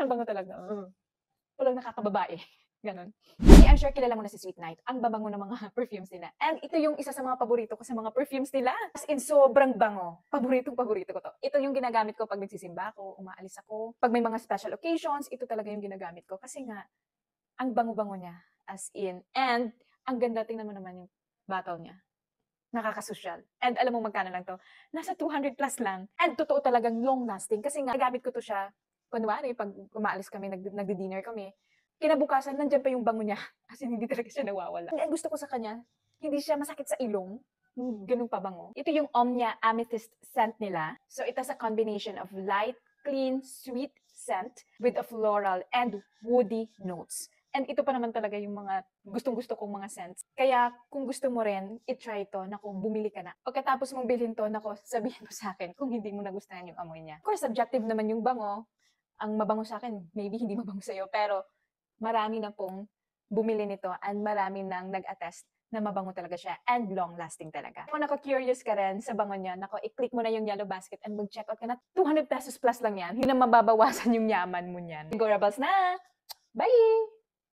ang bango talaga. Walang nakakababae. Ganon. Kasi I'm sure kilala mo na si Sweet Night. Ang babango ng mga perfumes nila. And ito yung isa sa mga paborito ko sa mga perfumes nila. As in, sobrang bango. Paborito ko to. Ito yung ginagamit ko pag nagsisimba ako, umaalis ako. Pag may mga special occasions, ito talaga yung ginagamit ko. Kasi nga, ang bango-bango niya. As in. And, ang ganda, tingnan mo naman yung bottle niya. Nakakasosyal. And alam mo magkano lang to? Nasa 200 plus lang. And totoo talagang long lasting. Kasi nga, nagamit ko to siya. Kunwari, pag umaalis kami, nagdi-dinner kami, kinabukasan, nandyan pa yung bango niya. Kasi hindi talaga siya nawawala. Ang gusto ko sa kanya, hindi siya masakit sa ilong. Ganun pa bango. Ito yung Omnia Amethyst scent nila. So, it has a combination of light, clean, sweet scent with a floral and woody notes. And ito pa naman talaga yung mga gustong-gusto kong mga scents. Kaya kung gusto mo rin, i-try to, naku, bumili ka na. Pagkatapos mong bilhin to, naku, sabihin mo sa akin kung hindi mo nagustuhan yung amoy niya. Of course, subjective naman yung bango. Ang mabango sa akin, maybe hindi mabango sa'yo, pero marami na pong bumili nito and marami nang nag-attest na mabango talaga siya and long-lasting talaga. Kung nako-curious ka rin sa bango niya, nako, i-click mo na yung yellow basket and mag-check out ka na. 200 pesos plus lang yan. Hindi na mababawasan yung yaman mo niyan. Go Rebels na! Bye!